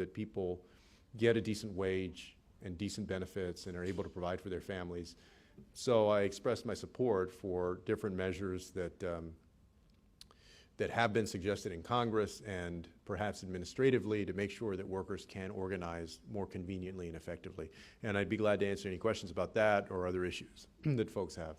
that people get a decent wage and decent benefits and are able to provide for their families. So I expressed my support for different measures that that have been suggested in Congress and perhaps administratively to make sure that workers can organize more conveniently and effectively. And I'd be glad to answer any questions about that or other issues that folks have.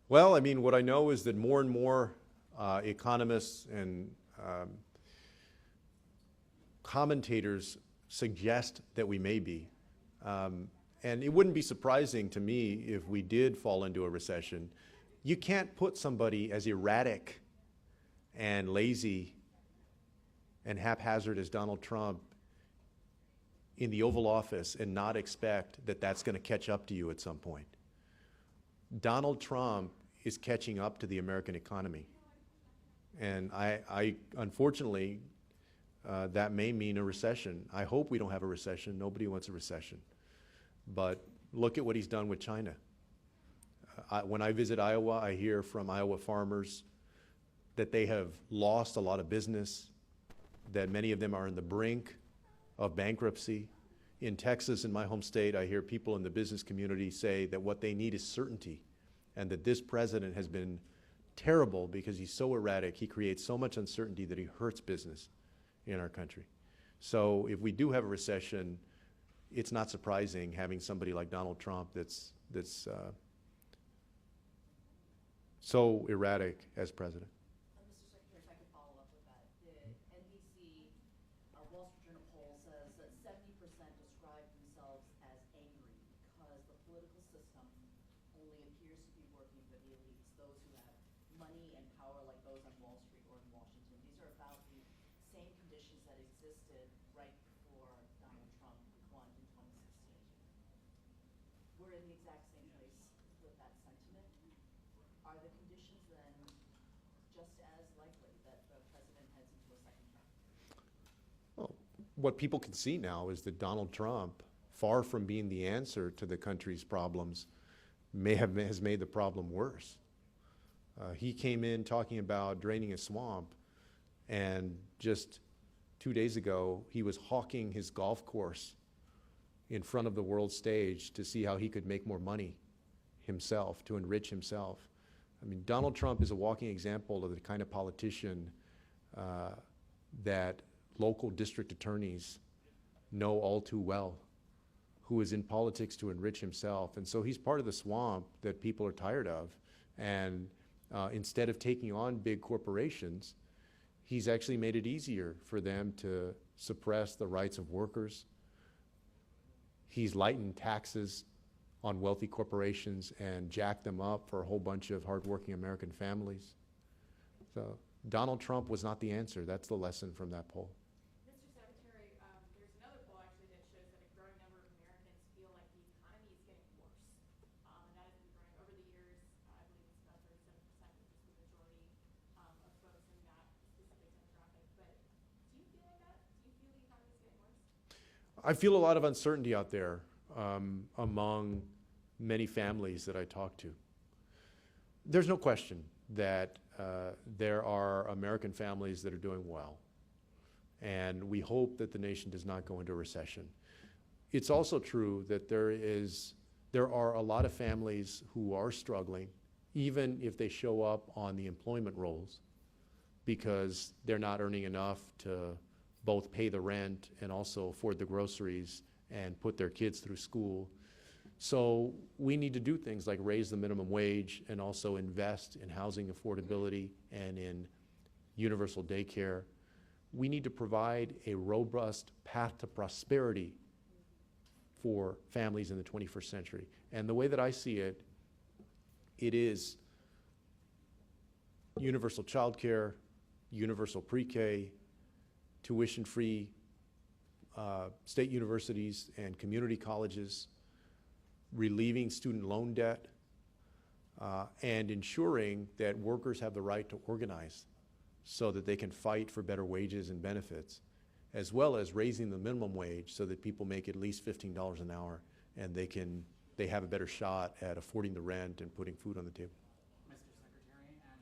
Well, I mean, what I know is that more and more economists and commentators suggest that we may be. And it wouldn't be surprising to me if we did fall into a recession. You can't put somebody as erratic and lazy and haphazard as Donald Trump in the Oval Office and not expect that that's going to catch up to you at some point. Donald Trump is catching up to the American economy. And I unfortunately, that may mean a recession. I hope we don't have a recession. Nobody wants a recession. But look at what he's done with China. When I visit Iowa, I hear from Iowa farmers that they have lost a lot of business, that many of them are on the brink of bankruptcy. In Texas, in my home state, I hear people in the business community say that what they need is certainty, and that this president has been terrible because he's so erratic. He creates so much uncertainty that he hurts business in our country. So if we do have a recession, it's not surprising having somebody like Donald Trump that's so erratic as president. Mr. Secretary, if I could follow up with that. The NBC Wall Street Journal poll says that 70% describe themselves as angry because the political system only appears to be working for the elites, those who have money and power like those on Wall Street or in Washington. These are about the same conditions that existed right before Donald Trump won in 2016. We're in the exact same place with that sentiment. Are the conditions then just as likely that the president heads into a second term? Well, what people can see now is that Donald Trump, far from being the answer to the country's problems, has made the problem worse. He came in talking about draining a swamp, and just 2 days ago, he was hawking his golf course in front of the world stage to see how he could make more money himself, to enrich himself. I mean, Donald Trump is a walking example of the kind of politician that local district attorneys know all too well, who is in politics to enrich himself. And so he's part of the swamp that people are tired of. And instead of taking on big corporations, he's actually made it easier for them to suppress the rights of workers. He's lightened taxes on wealthy corporations and jacked them up for a whole bunch of hardworking American families. So Donald Trump was not the answer. That's the lesson from that poll. Mr. Secretary, there's another poll actually that shows that a growing number of Americans feel like the economy is getting worse. And that has been growing over the years. I believe it's about 37%, which is the majority of folks in that specific demographic. But do you feel like that? Do you feel the economy is getting worse? I feel a lot of uncertainty out there among many families that I talk to. There's no question that there are American families that are doing well, and we hope that the nation does not go into a recession. It's also true that there are a lot of families who are struggling, even if they show up on the employment rolls, because they're not earning enough to both pay the rent and also afford the groceries and put their kids through school. So we need to do things like raise the minimum wage and also invest in housing affordability and in universal daycare. We need to provide a robust path to prosperity for families in the 21st century. And the way that I see it, it is universal child care, universal pre-K, tuition-free state universities and community colleges, relieving student loan debt, and ensuring that workers have the right to organize so that they can fight for better wages and benefits, as well as raising the minimum wage so that people make at least $15 an hour and they have a better shot at affording the rent and putting food on the table. Mr. Secretary, as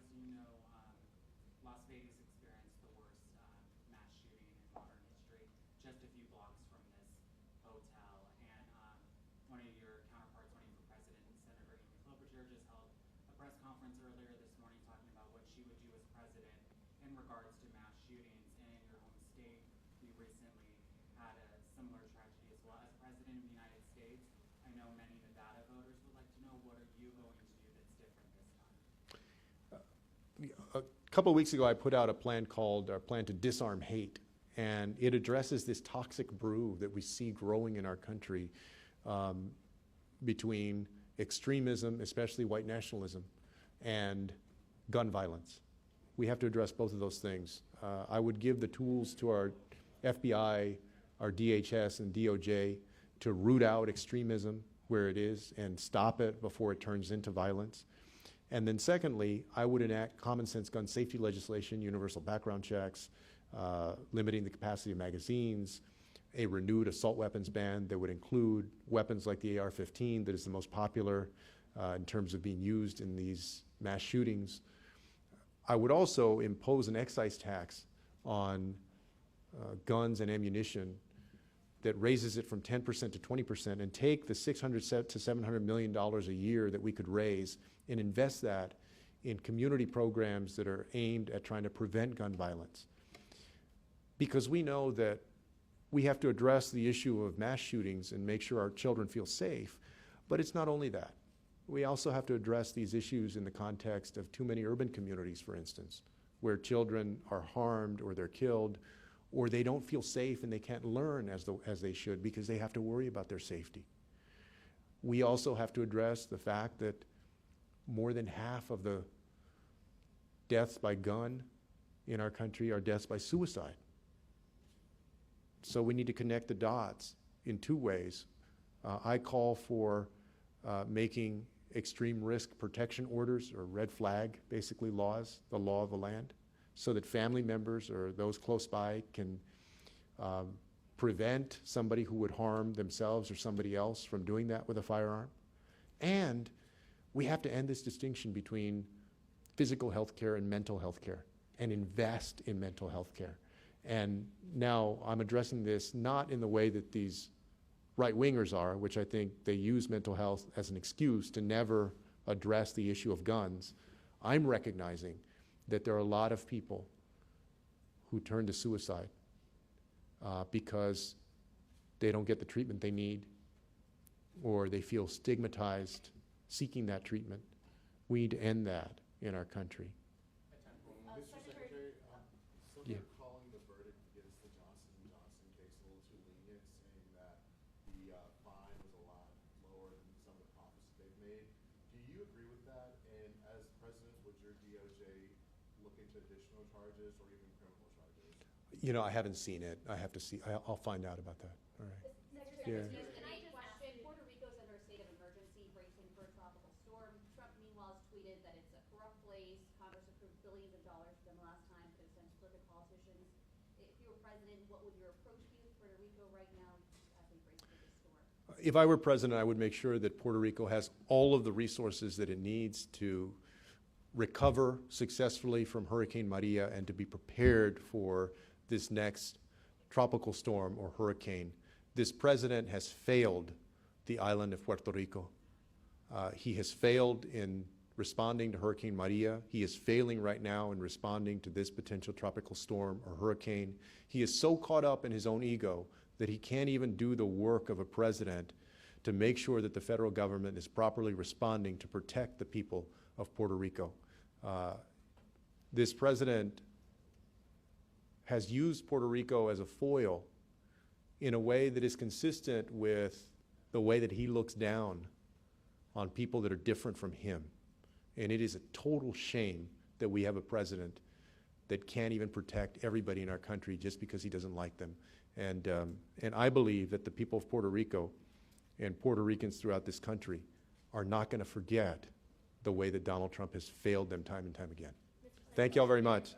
conference earlier this morning talking about what she would do as president in regards to mass shootings. And in your home state, we recently had a similar tragedy as well. As president of the United States, I know many Nevada voters would like to know, what are you going to do that's different this time? A couple of weeks ago, I put out a plan called Plan to Disarm Hate, and it addresses this toxic brew that we see growing in our country between extremism, especially white nationalism, and gun violence. We have to address both of those things. I would give the tools to our FBI, our DHS, and DOJ to root out extremism where it is and stop it before it turns into violence. And then secondly, I would enact common sense gun safety legislation, universal background checks, limiting the capacity of magazines, a renewed assault weapons ban that would include weapons like the AR-15 that is the most popular in terms of being used in these mass shootings. I would also impose an excise tax on guns and ammunition that raises it from 10% to 20% and take the $600 to $700 million a year that we could raise and invest that in community programs that are aimed at trying to prevent gun violence. Because we know that we have to address the issue of mass shootings and make sure our children feel safe, but it's not only that. We also have to address these issues in the context of too many urban communities, for instance, where children are harmed or they're killed, or they don't feel safe and they can't learn as they should because they have to worry about their safety. We also have to address the fact that more than half of the deaths by gun in our country are deaths by suicide. So we need to connect the dots in two ways. I call for making extreme risk protection orders, or red flag, basically laws, the law of the land, so that family members or those close by can prevent somebody who would harm themselves or somebody else from doing that with a firearm. And we have to end this distinction between physical health care and mental health care and invest in mental health care. And now I'm addressing this not in the way that these right-wingers are, which I think they use mental health as an excuse to never address the issue of guns. I'm recognizing that there are a lot of people who turn to suicide because they don't get the treatment they need, or they feel stigmatized seeking that treatment. We need to end that in our country. Mr. Secretary, some Yeah. are calling the verdict against the Johnson & Johnson case a little too lenient, saying that the fine was a lot lower than some of the profits that they've made. Do you agree with that? And as president, would your DOJ look into additional charges or even criminal charges? You know, I haven't seen it. I have to see. I'll find out about that. All right. Yeah. Can I just ask, Puerto Rico's under a state of emergency, bracing for a tropical storm. Trump, meanwhile, has tweeted that it's a corrupt place. Congress approved billions of dollars for them last time, could have sent crooked politicians. If you were president, what would your approach be with Puerto Rico right now as they brace for this storm? If I were president, I would make sure that Puerto Rico has all of the resources that it needs to recover successfully from Hurricane Maria and to be prepared for this next tropical storm or hurricane. This president has failed the island of Puerto Rico. He has failed in responding to Hurricane Maria. He is failing right now in responding to this potential tropical storm or hurricane. He is so caught up in his own ego that he can't even do the work of a president to make sure that the federal government is properly responding to protect the people of Puerto Rico. This president has used Puerto Rico as a foil in a way that is consistent with the way that he looks down on people that are different from him. And it is a total shame that we have a president that can't even protect everybody in our country just because he doesn't like them. And I believe that the people of Puerto Rico and Puerto Ricans throughout this country are not going to forget the way that Donald Trump has failed them time and time again. Thank you all very much.